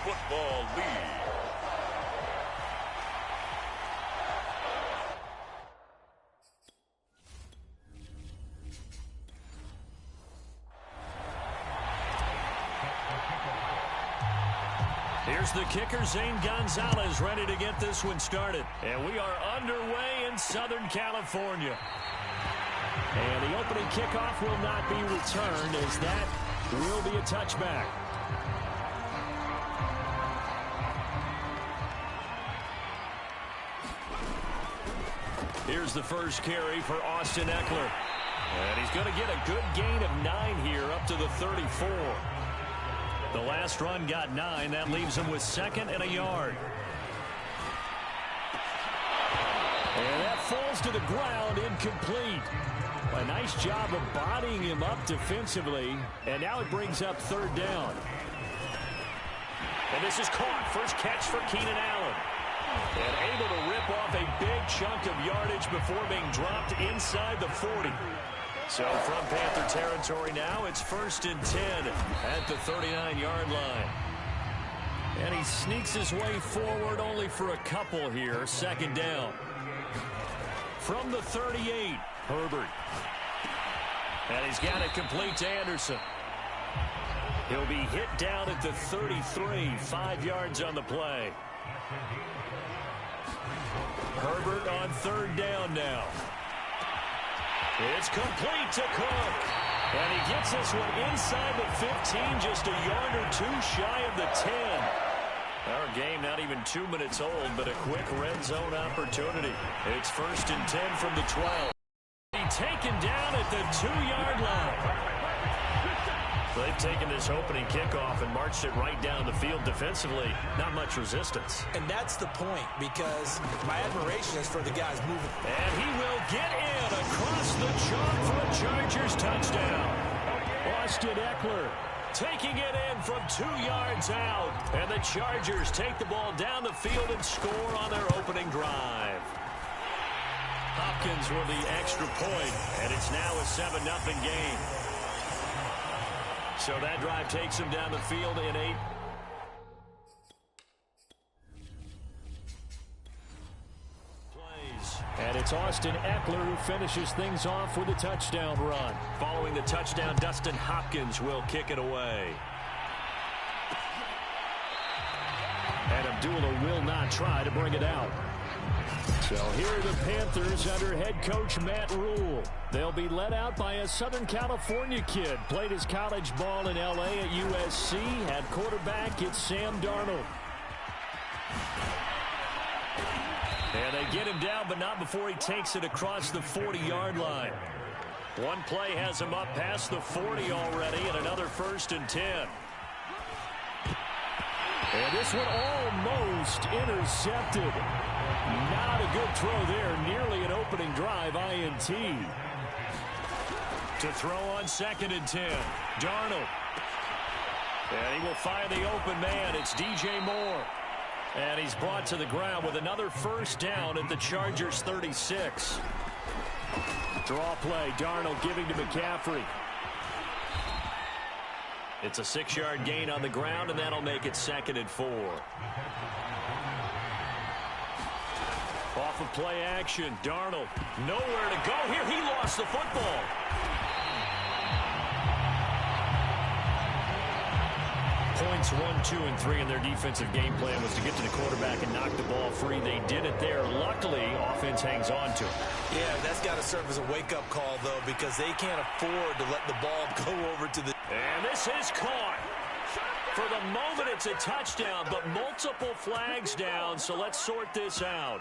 Football League. Here's the kicker, Zane Gonzalez, ready to get this one started. And we are underway in Southern California. And the opening kickoff will not be returned, as that will be a touchback. Here's the first carry for Austin Eckler. And he's going to get a good gain of 9 here up to the 34. The last run got 9. That leaves him with 2nd and a yard. And that falls to the ground, incomplete. A nice job of bodying him up defensively. And now it brings up 3rd down. And this is caught. First catch for Keenan Allen. And able to rip off a big chunk of yardage before being dropped inside the 40. So from Panther territory now, it's 1st and 10 at the 39-yard line. And he sneaks his way forward only for a couple here. 2nd down. From the 38, Herbert. And he's got it complete to Anderson. He'll be hit down at the 33, 5 yards on the play. Herbert on 3rd down now. It's complete to Cook. And he gets this one inside the 15, just a yard or 2 shy of the 10. Our game not even 2 minutes old, but a quick red zone opportunity. It's 1st and 10 from the 12. He's taken down at the 2-yard line. They've taken this opening kickoff and marched it right down the field defensively. Not much resistance. And that's the point, because my admiration is for the guys moving. And he will get in across the chalk for a Chargers touchdown. Austin Eckler taking it in from 2 yards out. And the Chargers take the ball down the field and score on their opening drive. Hopkins with the extra point, and it's now a 7-0 game. So that drive takes him down the field in 8. Plays. And it's Austin Eckler who finishes things off with a touchdown run. Following the touchdown, Dustin Hopkins will kick it away. And Abdullah will not try to bring it out. So here are the Panthers under head coach Matt Rule. They'll be led out by a Southern California kid. Played his college ball in L.A. at USC. At quarterback, it's Sam Darnold. And they get him down, but not before he takes it across the 40-yard line. One play has him up past the 40 already, and another 1st and 10. And this one almost intercepted. Not a good throw there. Nearly an opening drive INT. To throw on 2nd and 10. Darnold. And he will find the open man. It's DJ Moore. And he's brought to the ground with another 1st down at the Chargers 36. Draw play. Darnold giving to McCaffrey. It's a 6-yard gain on the ground, and that'll make it 2nd and 4. Off of play action, Darnold nowhere to go here. He lost the football. Points 1, 2, and 3 in their defensive game plan was to get to the quarterback and knock the ball free. They did it there. Luckily, offense hangs on to it. Yeah, that's got to serve as a wake-up call, though, because they can't afford to let the ball go over to the... And this is caught. For the moment, it's a touchdown, but multiple flags down, so let's sort this out.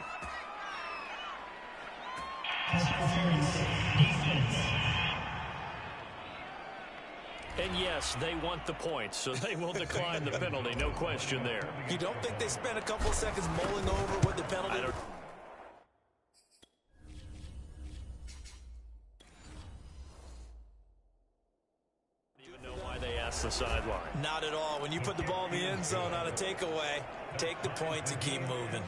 And yes, they want the points, so they will decline the penalty. No question there. You don't think they spent a couple of seconds mulling over what the penalty? I don't even know why they asked the sideline. Not at all. When you put the ball in the end zone on a takeaway, take the points and keep moving.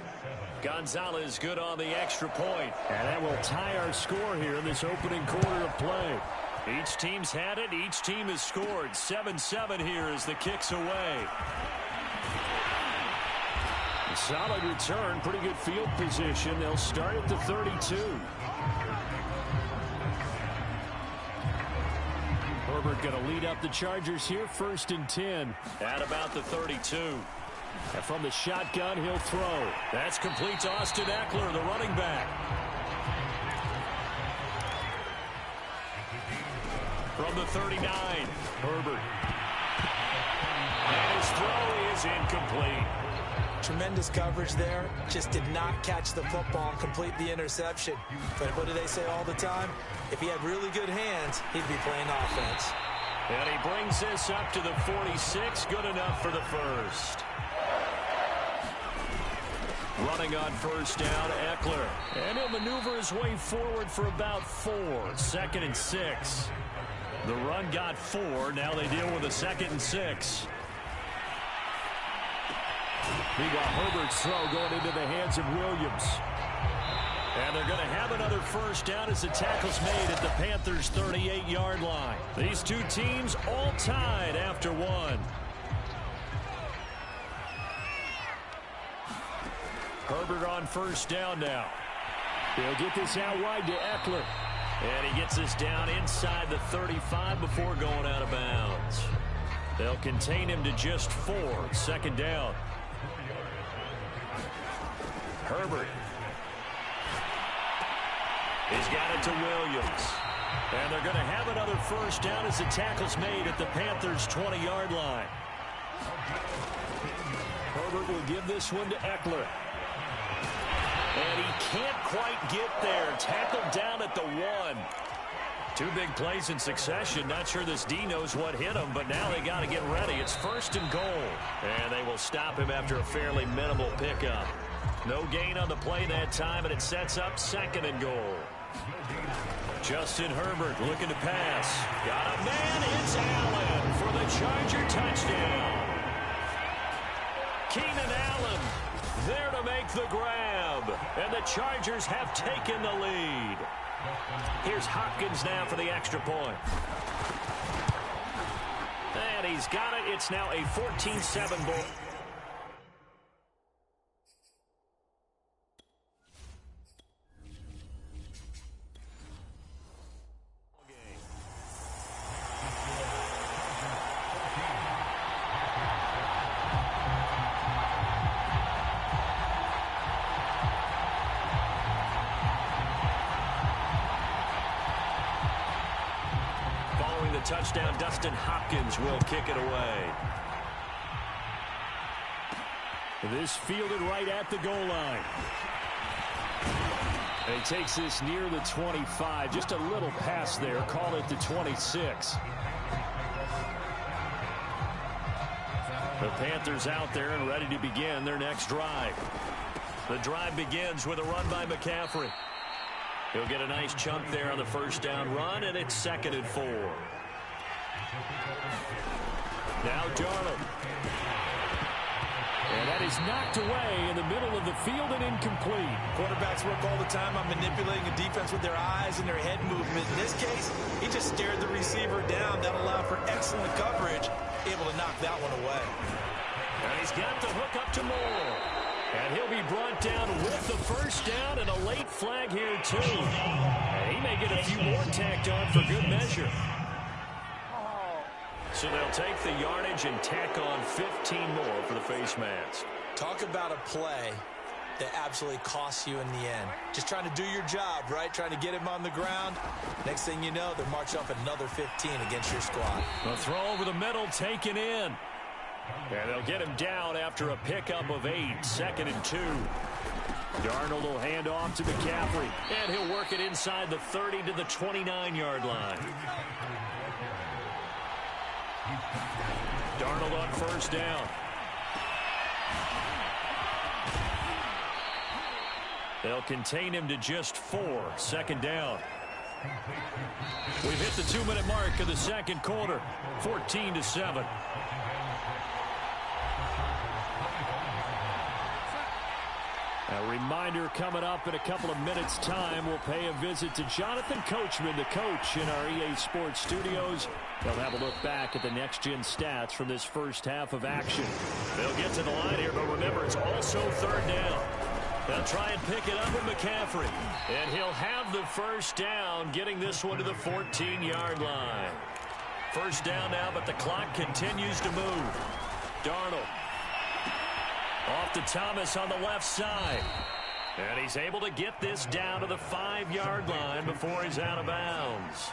Gonzalez good on the extra point. And that will tie our score here in this opening quarter of play. Each team's had it. Each team has scored. 7-7 here as the kick's away. Solid return, pretty good field position. They'll start at the 32. Herbert going to lead up the Chargers here, 1st and 10 at about the 32. And from the shotgun, he'll throw. That's complete to Austin Eckler, the running back. From the 39, Herbert. And his throw is incomplete. Tremendous coverage there. Just did not catch the football and complete the interception. But what do they say all the time? If he had really good hands, he'd be playing offense. And he brings this up to the 46. Good enough for the first. Running on 1st down, Eckler. And he'll maneuver his way forward for about 4. 2nd and 6. The run got 4. Now they deal with a 2nd and 6. Meanwhile, Herbert's throw going into the hands of Williams. And they're going to have another 1st down as the tackle's made at the Panthers' 38-yard line. These two teams all tied after 1. Herbert on 1st down now. He'll get this out wide to Eckler. And he gets this down inside the 35 before going out of bounds. They'll contain him to just 4. 2nd down. Herbert. He's got it to Williams. And they're going to have another 1st down as the tackle's made at the Panthers' 20-yard line. Herbert will give this one to Eckler. And he can't quite get there. Tackled down at the 1. 2 big plays in succession. Not sure this D knows what hit him, but now they got to get ready. It's 1st and goal. And they will stop him after a fairly minimal pickup. No gain on the play that time, and it sets up 2nd and goal. Justin Herbert looking to pass. Got a man. It's Allen for the Charger touchdown. Keenan Allen there to make the grab. And the Chargers have taken the lead. Here's Hopkins now for the extra point. And he's got it. It's now a 14-7 ball. Touchdown, Dustin Hopkins will kick it away. This fielded right at the goal line. And he takes this near the 25. Just a little pass there. Call it the 26. The Panthers out there and ready to begin their next drive. The drive begins with a run by McCaffrey. He'll get a nice chunk there on the 1st down run, and it's 2nd and 4. Now Darnold. And that is knocked away in the middle of the field and incomplete. Quarterbacks work all the time on manipulating a defense with their eyes and their head movement. In this case, he just stared the receiver down. That allowed for excellent coverage, able to knock that one away. And he's got the hook up to Moore. And he'll be brought down with the 1st down and a late flag here, too. And he may get a few more tacked on for good measure. So they'll take the yardage and tack on 15 more for the face mask. Talk about a play that absolutely costs you in the end. Just trying to do your job, right? Trying to get him on the ground. Next thing you know, they're marching up another 15 against your squad. A throw over the middle taken in. And they'll get him down after a pickup of 8. 2nd and 2. Darnold will hand off to McCaffrey. And he'll work it inside the 30 to the 29-yard line. Darnold on 1st down. They'll contain him to just 4. 2nd down. We've hit the 2-minute mark of the 2nd quarter. 14-7. A reminder coming up in a couple of minutes' time. We'll pay a visit to Jonathan Coachman, the coach in our EA Sports studios. They'll have a look back at the next-gen stats from this first half of action. They'll get to the line here, but remember, it's also third down. They'll try and pick it up with McCaffrey. And he'll have the first down, getting this one to the 14-yard line. First down now, but the clock continues to move. Darnold. Off to Thomas on the left side. And he's able to get this down to the 5-yard line before he's out of bounds.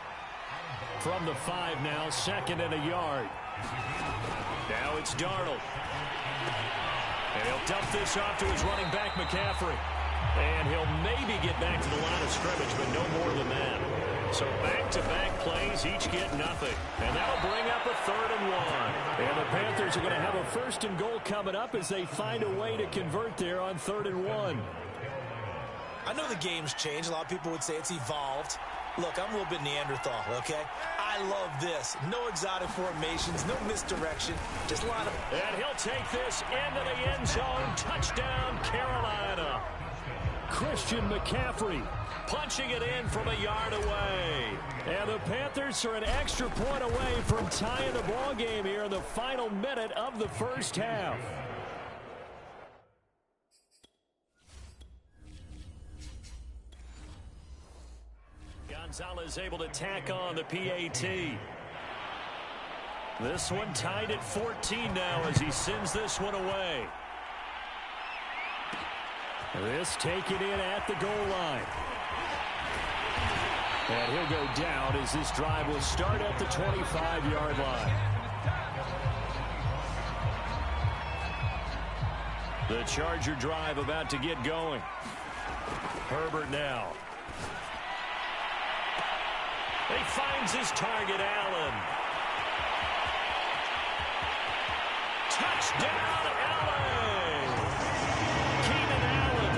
From the 5 now, second and a yard. Now it's Darnold. And he'll dump this off to his running back, McCaffrey. And he'll maybe get back to the line of scrimmage, but no more than that. So back-to-back plays, each get nothing. And that'll bring up a 3rd and 1. And the Panthers are going to have a 1st and goal coming up as they find a way to convert there on 3rd and 1. I know the game's changed. A lot of people would say it's evolved. Look, I'm a little bit Neanderthal, okay? I love this. No exotic formations, no misdirection. Just line up. And he'll take this into the end zone. Touchdown, Carolina. Christian McCaffrey punching it in from a yard away. And the Panthers are an extra point away from tying the ball game here in the final minute of the first half. Gonzalez able to tack on the PAT. This one tied at 14 now as he sends this one away. This taken in at the goal line. And he'll go down as this drive will start at the 25-yard line. The Charger drive about to get going. Herbert now. He finds his target, Allen. Touchdown, Allen! Keenan Allen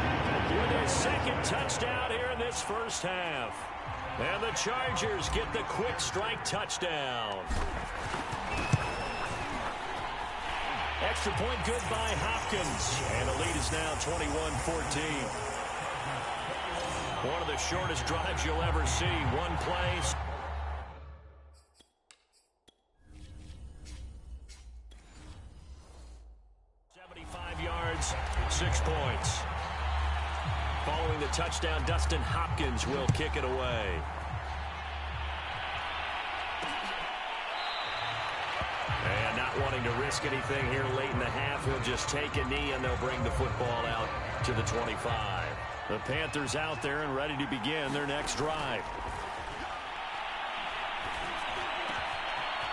with his 2nd touchdown here in this first half. And the Chargers get the quick strike touchdown. Extra point good by Hopkins. And the lead is now 21-14. One of the shortest drives you'll ever see. One play. 75 yards, 6 points. Following the touchdown, Dustin Hopkins will kick it away. And not wanting to risk anything here late in the half, he'll just take a knee and they'll bring the football out to the 25. The Panthers out there and ready to begin their next drive.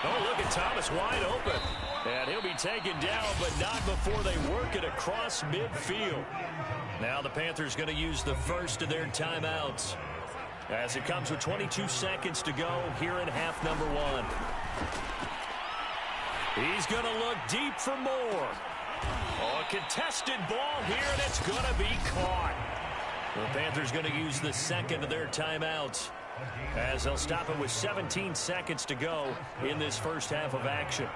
Oh, look at Thomas wide open. And he'll be taken down, but not before they work it across midfield. Now the Panthers going to use the first of their timeouts as it comes with 22 seconds to go here in half number 1. He's going to look deep for more. Oh, a contested ball here, and it's going to be caught. The Panthers going to use the second of their timeouts as they'll stop it with 17 seconds to go in this first half of action.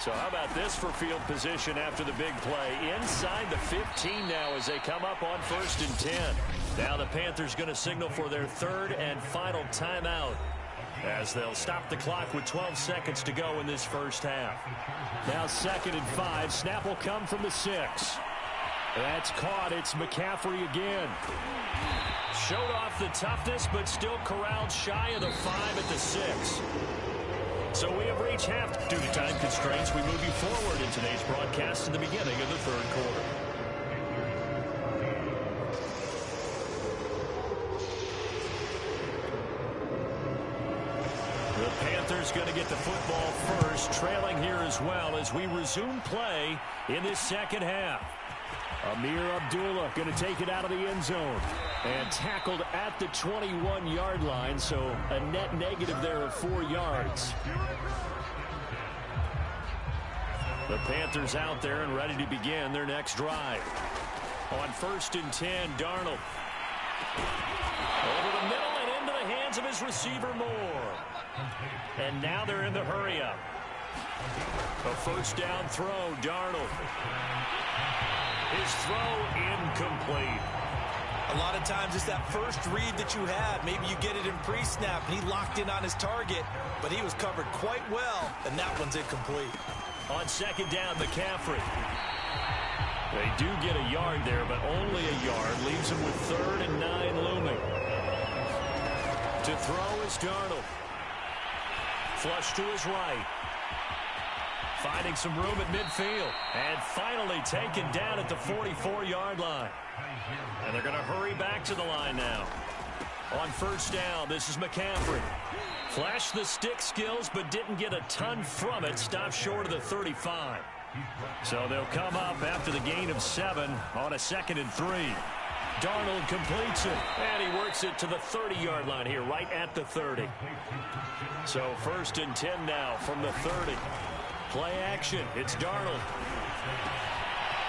So how about this for field position after the big play? Inside the 15 now as they come up on 1st and 10. Now the Panthers going to signal for their 3rd and final timeout as they'll stop the clock with 12 seconds to go in this first half. Now 2nd and 5. Snap will come from the 6. That's caught. It's McCaffrey again. Showed off the toughness, but still corralled shy of the 5 at the 6. So we have reached half. Due to time constraints, we move you forward in today's broadcast to the beginning of the 3rd quarter. The Panthers going to get the football first, trailing here as well as we resume play in this second half. Amir Abdullah going to take it out of the end zone and tackled at the 21-yard line, so a net negative there of 4 yards. The Panthers out there and ready to begin their next drive. On 1st and 10, Darnold. Over the middle and into the hands of his receiver Moore. And now they're in the hurry-up. A first down throw, Darnold. His throw incomplete. A lot of times it's that first read that you have. Maybe you get it in pre-snap, and he locked in on his target, but he was covered quite well, and that one's incomplete. On second down, McCaffrey. They do get a yard there, but only a yard. Leaves him with 3rd and 9 looming. To throw is Darnold. Flush to his right. Finding some room at midfield. And finally taken down at the 44-yard line. And they're going to hurry back to the line now. On first down, this is McCaffrey. Flashed the stick skills, but didn't get a ton from it. Stopped short of the 35. So they'll come up after the gain of 7 on a 2nd and 3. Darnold completes it, and he works it to the 30-yard line here, right at the 30. So 1st and 10 now from the 30. Play action. It's Darnold.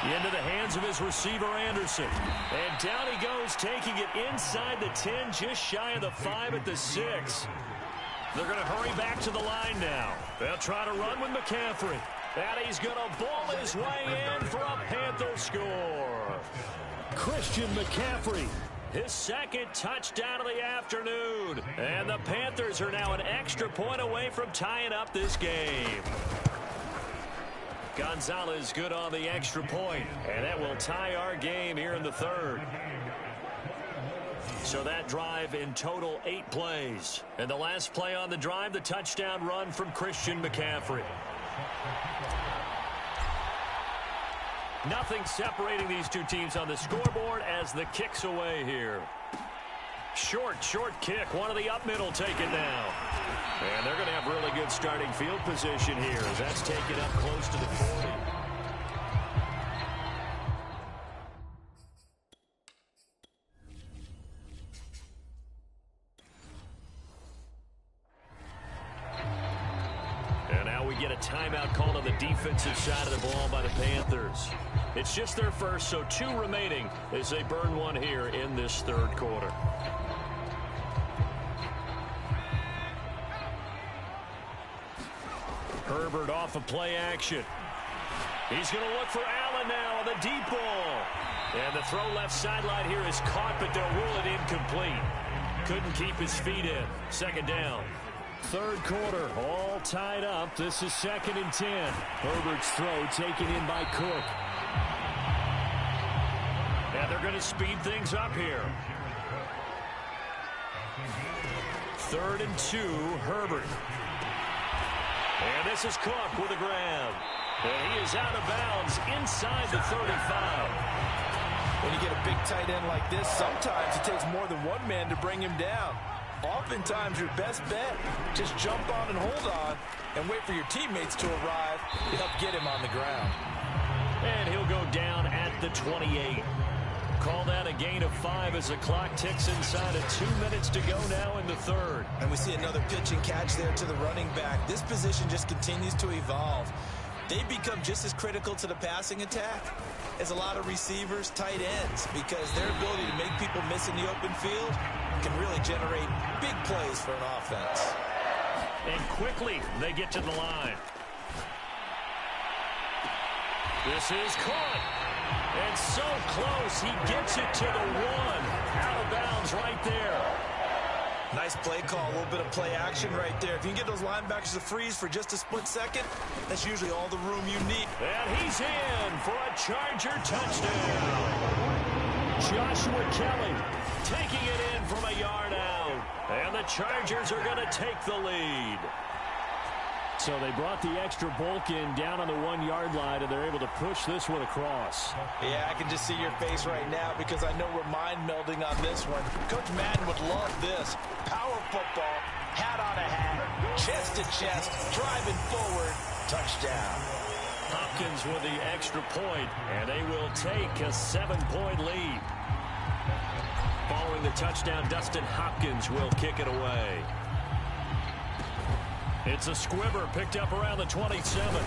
Into the hands of his receiver, Anderson. And down he goes, taking it inside the 10, just shy of the 5 at the 6. They're going to hurry back to the line now. They'll try to run with McCaffrey. And he's going to ball his way in for a Panther score. Christian McCaffrey, his 2nd touchdown of the afternoon. And the Panthers are now an extra point away from tying up this game. Gonzalez good on the extra point, and that will tie our game here in the 3rd. So that drive in total 8 plays. And the last play on the drive, the touchdown run from Christian McCaffrey. Nothing separating these two teams on the scoreboard as the kick's away here. Short kick. One of the up middle take it now. And they're going to have really good starting field position here as that's taken up close to the 40. And now we get a timeout called on the defensive side of the ball by the Panthers. It's just their first, so 2 remaining as they burn one here in this 3rd quarter. Herbert off of play action. He's going to look for Allen now on the deep ball. And the throw left sideline here is caught, but they'll rule it incomplete. Couldn't keep his feet in. 2nd down. 3rd quarter, all tied up. This is 2nd and 10. Herbert's throw taken in by Cook. And they're going to speed things up here. 3rd and 2, Herbert. And this is Cook with a grab. And he is out of bounds inside the 35. When you get a big tight end like this, sometimes it takes more than one man to bring him down. Oftentimes, your best bet, just jump on and hold on and wait for your teammates to arrive to help get him on the ground. And he'll go down at the 28. Call that a gain of 5 as the clock ticks inside of 2 minutes to go now in the 3rd. And we see another pitch and catch there to the running back. This position just continues to evolve. They become just as critical to the passing attack as a lot of receivers, tight ends, because their ability to make people miss in the open field can really generate big plays for an offense. And quickly they get to the line. This is caught. And so close, he gets it to the 1. Out of bounds right there. Nice play call, a little bit of play action right there. If you can get those linebackers to freeze for just a split second, that's usually all the room you need. And he's in for a Charger touchdown. Joshua Kelly taking it in from a yard out. And the Chargers are going to take the lead. So they brought the extra bulk in down on the 1-yard line, and they're able to push this one across. Yeah, I can just see your face right now because I know we're mind melding on this one. Coach Madden would love this. Power football, hat on a hat, chest to chest, driving forward, touchdown. Hopkins with the extra point, and they will take a 7-point lead. Following the touchdown, Dustin Hopkins will kick it away. It's a squibber picked up around the 27.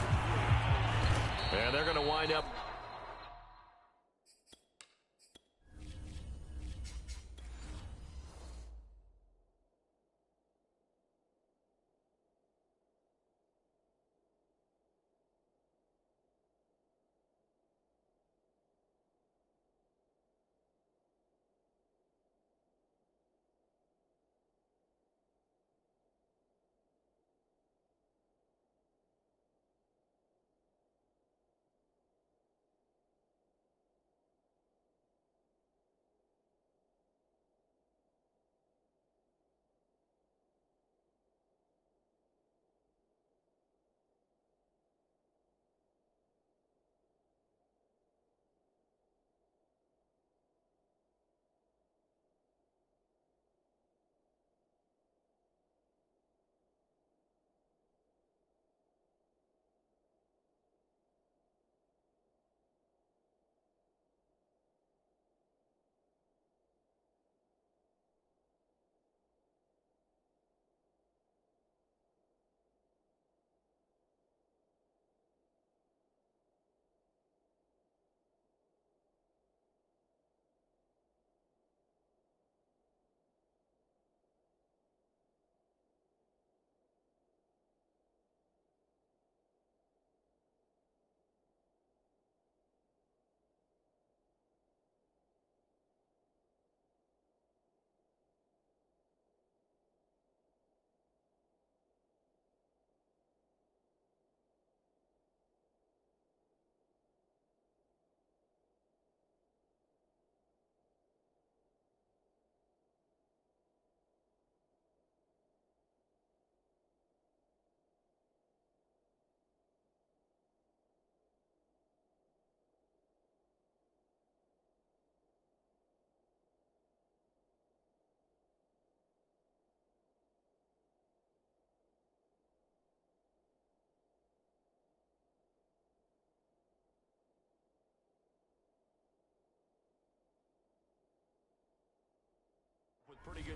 And they're going to wind up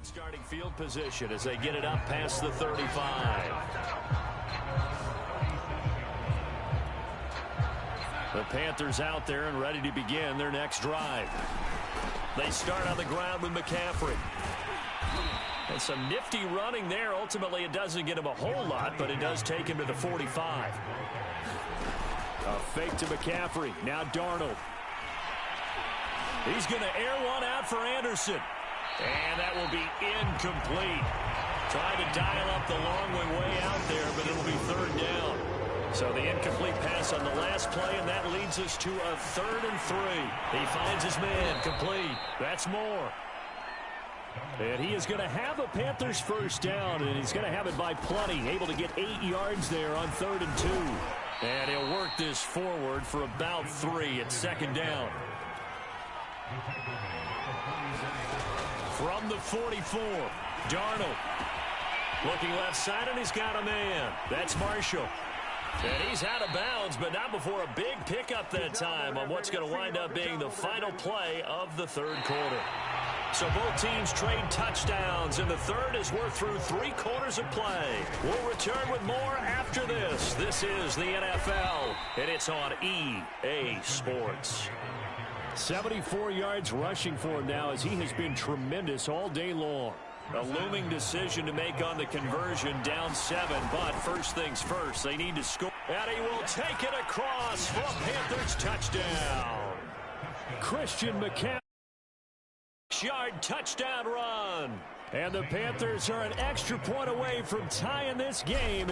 Good starting field position as they get it up past the 35. The Panthers out there and ready to begin their next drive. They start on the ground with McCaffrey. And some nifty running there. Ultimately, it doesn't get him a whole lot, but it does take him to the 45. A fake to McCaffrey. Now Darnold. He's going to air one out for Anderson. And that will be incomplete. Trying to dial up the long way out there, but it'll be third down. So the incomplete pass on the last play, and that leads us to a 3rd and 3. He finds his man, complete. That's more. And he is going to have a Panthers first down, and he's going to have it by plenty. Able to get 8 yards there on 3rd and 2. And he'll work this forward for about 3 at 2nd down. From the 44, Darnold. Looking left side, and he's got a man. That's Marshall. And he's out of bounds, but not before a big pickup that time on what's going to wind up being the final play of the 3rd quarter. So both teams trade touchdowns, and the 3rd as we're through 3 quarters of play. We'll return with more after this. This is the NFL, and it's on EA Sports. 74 yards rushing for him now as he has been tremendous all day long. A looming decision to make on the conversion, down 7, but first things first, they need to score. And he will take it across for a Panthers touchdown. Christian McCaffrey. 6-yard touchdown run. And the Panthers are an extra point away from tying this game.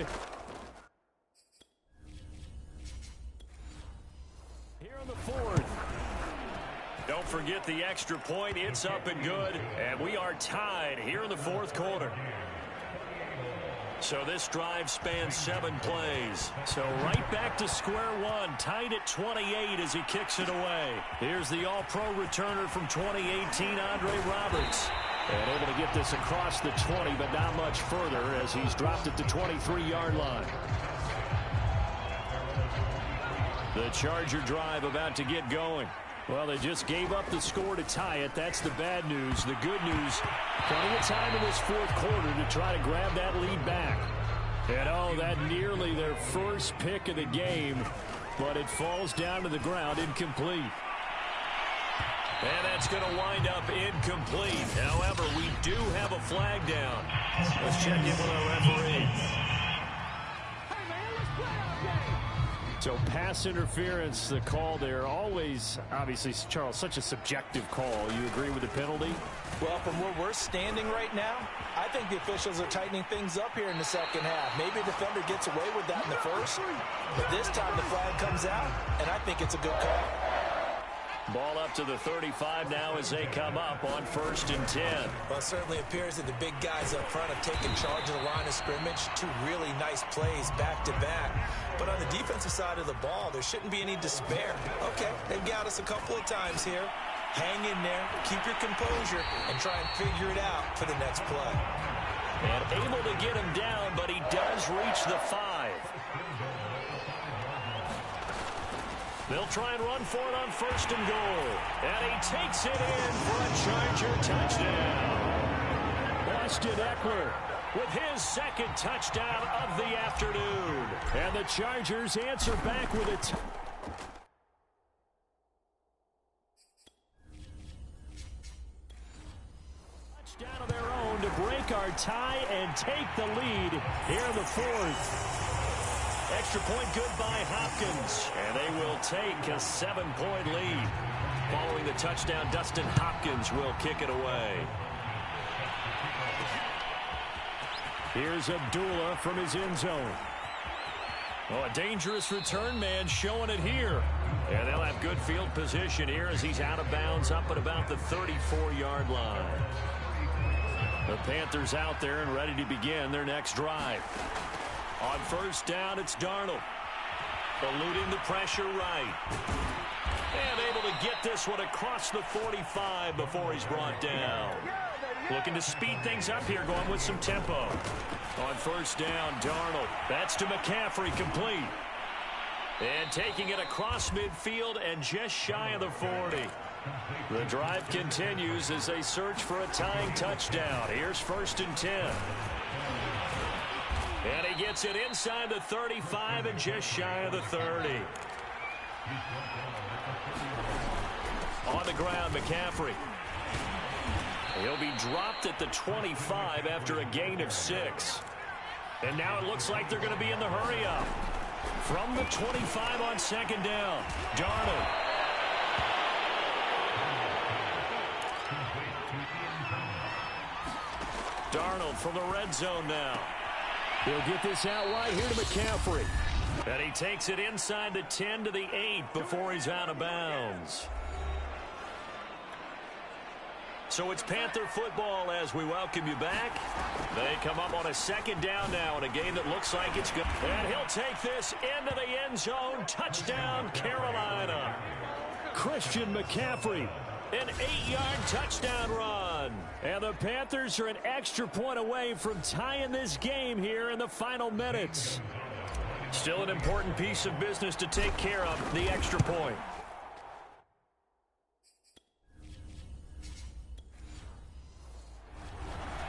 Here in the 4th. Don't forget the extra point. It's up and good. And we are tied here in the 4th quarter. So this drive spans 7 plays. So right back to square one. Tied at 28 as he kicks it away. Here's the all-pro returner from 2018, Andre Roberts. And able to get this across the 20, but not much further as he's dropped it to 23-yard line. The Charger drive about to get going. Well, they just gave up the score to tie it. That's the bad news. The good news, plenty of time in this 4th quarter to try to grab that lead back. And, oh, that nearly their first pick of the game, but it falls down to the ground incomplete. And that's going to wind up incomplete. However, we do have a flag down. Let's check in with our referee. So pass interference, the call there. Always, obviously, Charles, such a subjective call. You agree with the penalty? Well, from where we're standing right now, I think the officials are tightening things up here in the 2nd half. Maybe a defender gets away with that in the 1st, but this time the flag comes out, and I think it's a good call. Ball up to the 35 now as they come up on 1st and 10. Well, it certainly appears that the big guys up front have taken charge of the line of scrimmage. 2 really nice plays back-to-back. But on the defensive side of the ball, there shouldn't be any despair. Okay, they've got us a couple of times here. Hang in there, keep your composure, and try and figure it out for the next play. And able to get him down, but he does reach the 5. They'll try and run for it on 1st and goal. And he takes it in for a Charger touchdown. Austin Eckler with his 2nd touchdown of the afternoon. And the Chargers answer back with a touchdown of their own to break our tie and take the lead here in the 4th. Extra point good by Hopkins. And they will take a 7-point lead. Following the touchdown, Dustin Hopkins will kick it away. Here's Abdullah from his end zone. Oh, a dangerous return man showing it here. And they'll have good field position here as he's out of bounds up at about the 34-yard line. The Panthers out there and ready to begin their next drive. On 1st down, it's Darnold. Eluding the pressure right. And able to get this one across the 45 before he's brought down. Looking to speed things up here, going with some tempo. On 1st down, Darnold. That's to McCaffrey, complete. And taking it across midfield and just shy of the 40. The drive continues as they search for a tying touchdown. Here's 1st and 10. And he gets it inside the 35 and just shy of the 30. On the ground, McCaffrey. He'll be dropped at the 25 after a gain of 6. And now it looks like they're going to be in the hurry-up. From the 25 on 2nd down, Darnold. Darnold from the red zone now. He'll get this out wide here to McCaffrey. And he takes it inside the 10 to the 8 before he's out of bounds. So it's Panther football as we welcome you back. They come up on a 2nd down now in a game that looks like it's good. And he'll take this into the end zone. Touchdown, Carolina. Christian McCaffrey. An 8-yard touchdown run. And the Panthers are an extra point away from tying this game here in the final minutes. Still an important piece of business to take care of, the extra point.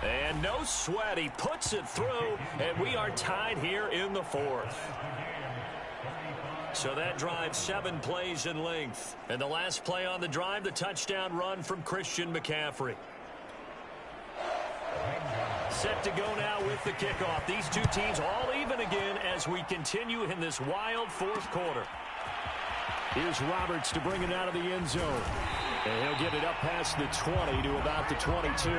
And no sweat, he puts it through, and we are tied here in the 4th. So that drive 7 plays in length. And the last play on the drive, the touchdown run from Christian McCaffrey. Set to go now with the kickoff. These two teams all even again as we continue in this wild 4th quarter. Here's Roberts to bring it out of the end zone. And he'll get it up past the 20 to about the 22.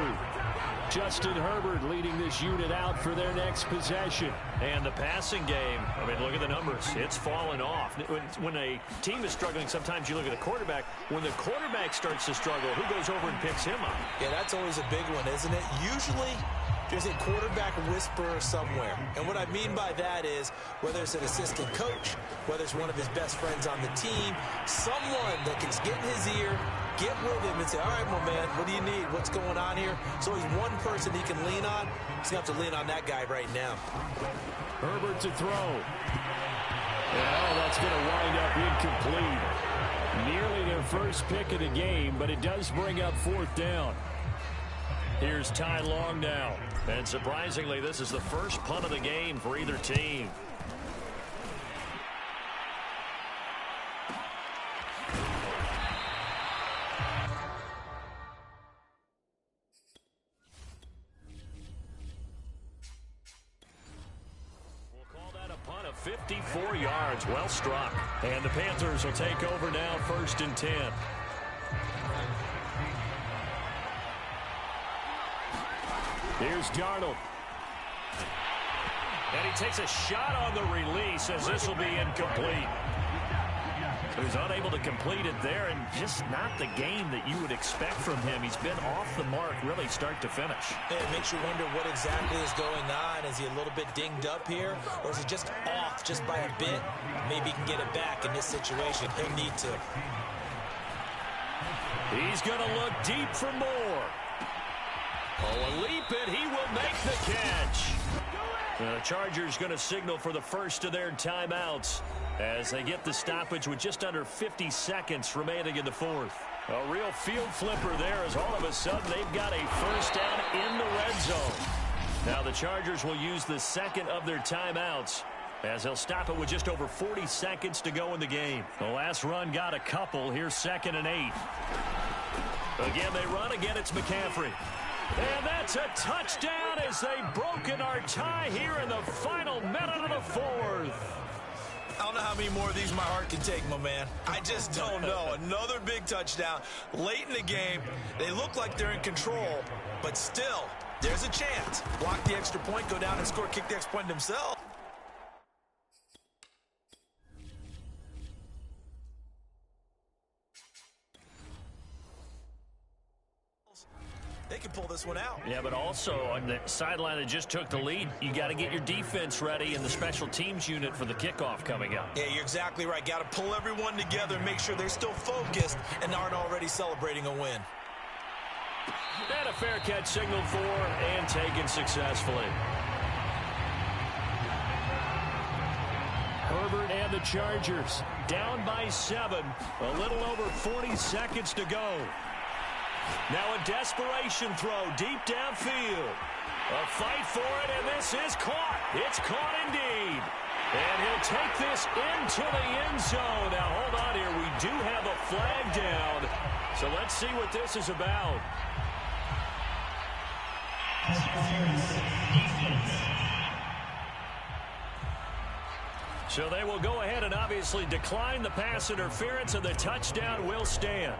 Justin Herbert leading this unit out for their next possession. And the passing game, I mean, look at the numbers. It's fallen off. When a team is struggling, sometimes you look at the quarterback. When the quarterback starts to struggle, who goes over and picks him up? Yeah, that's always a big one, isn't it? Usually, there's a quarterback whisperer somewhere. And what I mean by that is, whether it's an assistant coach, whether it's one of his best friends on the team, someone that can get in his ear, get with him and say, all right, my man, what do you need? What's going on here? So he's one person he can lean on. He's going to have to lean on that guy right now. Herbert to throw. And that's going to wind up incomplete. Nearly their first pick of the game, but it does bring up 4th down. Here's Ty Long now. And surprisingly, this is the first punt of the game for either team. We'll call that a punt of 54 yards. Well struck. And the Panthers will take over now, 1st and 10. Here's Darnold. And he takes a shot on the release as this will be incomplete. He was unable to complete it there, and just not the game that you would expect from him. He's been off the mark really start to finish. It makes you wonder what exactly is going on. Is he a little bit dinged up here, or is he just off just by a bit? Maybe he can get it back in this situation. He'll need to. He's going to look deep for more. Oh, a leap it. He will make the catch. The Chargers going to signal for the first of their timeouts as they get the stoppage with just under 50 seconds remaining in the 4th. A real field flipper there as all of a sudden they've got a 1st down in the red zone. Now the Chargers will use the second of their timeouts as they'll stop it with just over 40 seconds to go in the game. The last run got a couple. Here's 2nd and 8. Again, they run. Again, it's McCaffrey. And that's a touchdown as they've broken our tie here in the final minute of the 4th. I don't know how many more of these my heart can take, my man. I just don't know. Another big touchdown late in the game. They look like they're in control, but still, there's a chance. Block the extra point, go down and score, kick the extra point themselves. They can pull this one out. Yeah, but also on the sideline that just took the lead, you got to get your defense ready and the special teams unit for the kickoff coming up. Yeah, you're exactly right. Got to pull everyone together and make sure they're still focused and aren't already celebrating a win. And a fair catch signaled for and taken successfully. Herbert and the Chargers. Down by 7. A little over 40 seconds to go. Now a desperation throw deep downfield. A fight for it, and this is caught. It's caught indeed. And he'll take this into the end zone. Now, hold on here. We do have a flag down. So let's see what this is about. So they will go ahead and obviously decline the pass interference, and the touchdown will stand.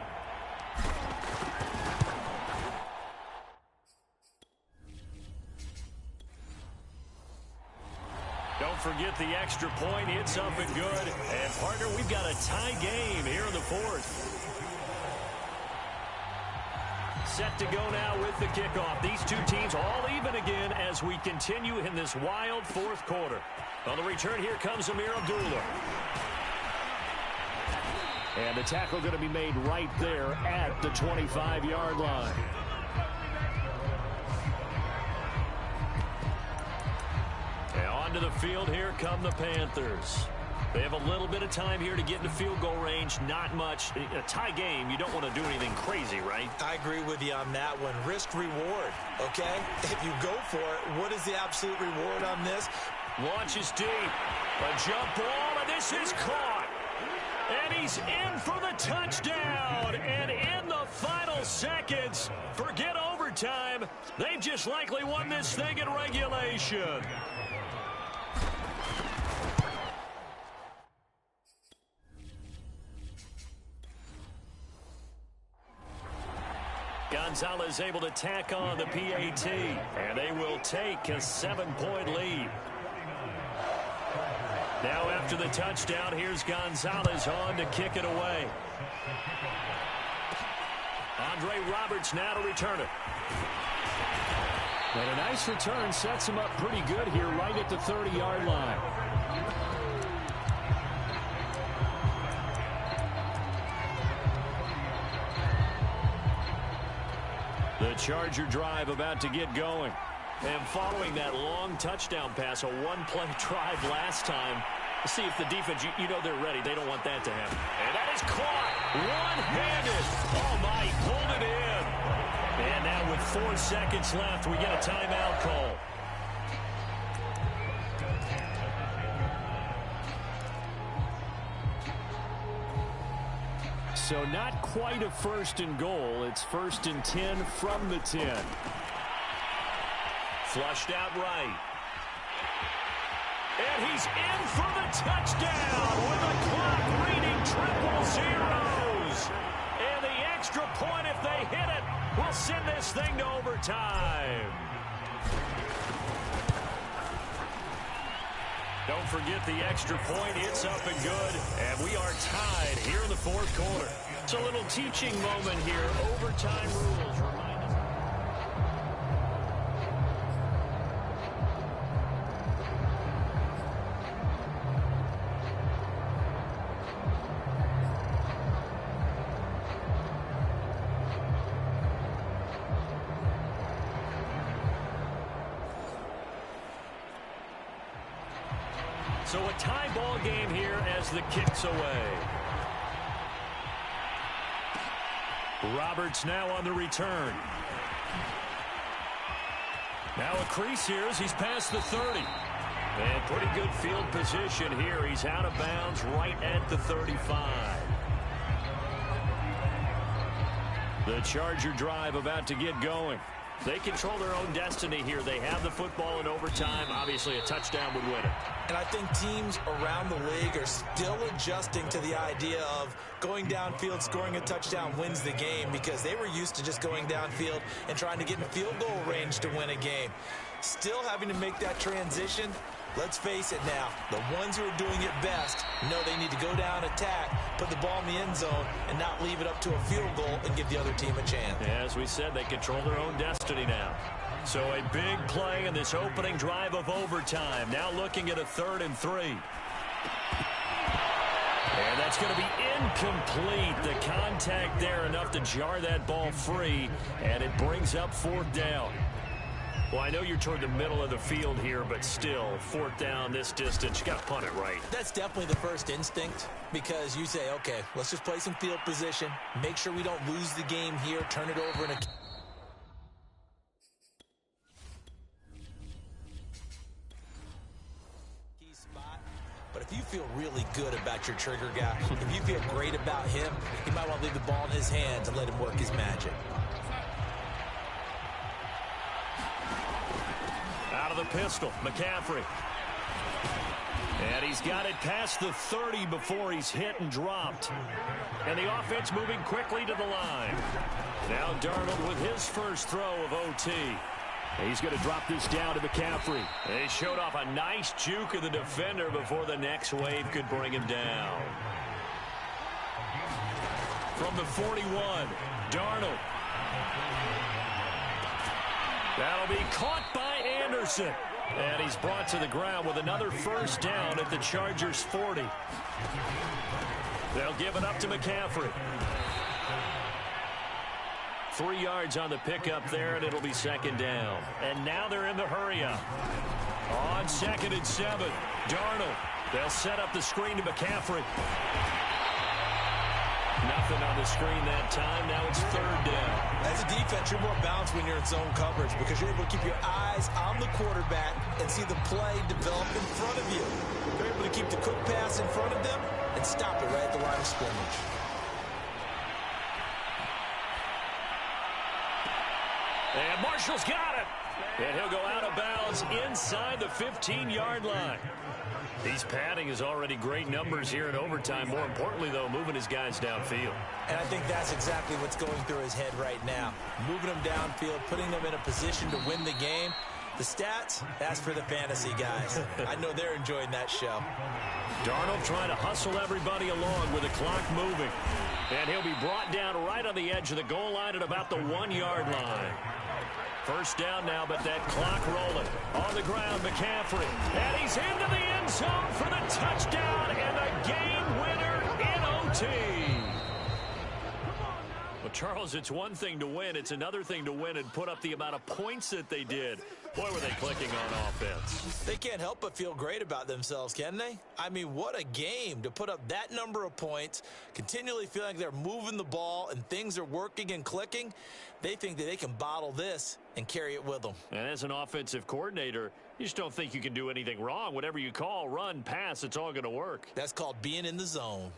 Don't forget the extra point. It's up and good. And, partner, we've got a tie game here in the fourth. Set to go now with the kickoff. These two teams all even again as we continue in this wild fourth quarter. On the return, here comes Amir Abdullah. And the tackle going to be made right there at the 25-yard line. And onto the field, here come the Panthers. They have a little bit of time here to get into field goal range. Not much. A tie game, you don't want to do anything crazy, right? I agree with you on that one. Risk reward, okay? If you go for it, what is the absolute reward on this? Launches deep. A jump ball, and this is caught. And he's in for the touchdown. And in the final seconds, forget overtime. They've just likely won this thing in regulation. Gonzalez able to tack on the PAT, and they will take a 7-point lead. Now after the touchdown, here's Gonzalez on to kick it away. Andre Roberts now to return it. And a nice return sets him up pretty good here right at the 30-yard line. The Charger drive about to get going. And following that long touchdown pass, a one-play drive last time, let's see if the defense, you know they're ready. They don't want that to happen. And that is caught one-handed. Oh, my, pulled it in. And now with 4 seconds left, we get a timeout call. So not quite a 1st and goal. It's 1st and 10 from the 10. Flushed out right. And he's in for the touchdown with the clock reading 000. And the extra point, if they hit it, will send this thing to overtime. Don't forget the extra point. It's up and good. And we are tied here in the fourth quarter. It's a little teaching moment here. Overtime rules remind us. So a tie ball game here as the kick's away. Roberts now on the return. Now a crease here as he's past the 30. And pretty good field position here. He's out of bounds right at the 35. The Charger drive about to get going. They control their own destiny here. They have the football in overtime. Obviously, a touchdown would win it. And I think teams around the league are still adjusting to the idea of going downfield, scoring a touchdown wins the game, because they were used to just going downfield and trying to get in field goal range to win a game. Still having to make that transition. Let's face it now, the ones who are doing it best know they need to go down, attack, put the ball in the end zone, and not leave it up to a field goal and give the other team a chance. As we said, they control their own destiny now. So a big play in this opening drive of overtime. Now looking at a 3rd and 3. And that's going to be incomplete. The contact there enough to jar that ball free, and it brings up 4th down. Well, I know you're toward the middle of the field here, but still, 4th down this distance, you got to punt it right. That's definitely the first instinct, because you say, okay, let's just play some field position, make sure we don't lose the game here, turn it over in a key spot. But if you feel really good about your trigger guy, if you feel great about him, you might want to leave the ball in his hands and let him work his magic. Out of the pistol, McCaffrey. And he's got it past the 30 before he's hit and dropped. And the offense moving quickly to the line. Now Darnold with his first throw of OT. He's going to drop this down to McCaffrey. They showed off a nice juke of the defender before the next wave could bring him down. From the 41, Darnold. That'll be caught by Anderson. And he's brought to the ground with another first down at the Chargers' 40. They'll give it up to McCaffrey. 3 yards on the pickup there, and it'll be 2nd down. And now they're in the hurry-up. On 2nd and 7, Darnold. They'll set up the screen to McCaffrey. Nothing on the screen that time. Now it's 3rd down. As a defense, you're more balanced when you're in zone coverage because you're able to keep your eyes on the quarterback and see the play develop in front of you. You're able to keep the quick pass in front of them and stop it right at the line of scrimmage. And Marshall's got it. And he'll go out of bounds inside the 15-yard line. He's padding his already great numbers here in overtime. More importantly, though, moving his guys downfield. And I think that's exactly what's going through his head right now. Moving them downfield, putting them in a position to win the game. The stats, that's for the fantasy guys. I know they're enjoying that show. Darnold trying to hustle everybody along with the clock moving. And he'll be brought down right on the edge of the goal line at about the 1-yard line. First down now, but that clock rolling. On the ground, McCaffrey. And he's into the end zone for the touchdown and a game winner in OT. Well, Charles, it's one thing to win. It's another thing to win and put up the amount of points that they did. Boy, were they clicking on offense. They can't help but feel great about themselves, can they? I mean, what a game to put up that number of points, continually feeling like they're moving the ball and things are working and clicking. They think that they can bottle this and carry it with them. And as an offensive coordinator, you just don't think you can do anything wrong. Whatever you call, run, pass, it's all going to work. That's called being in the zone.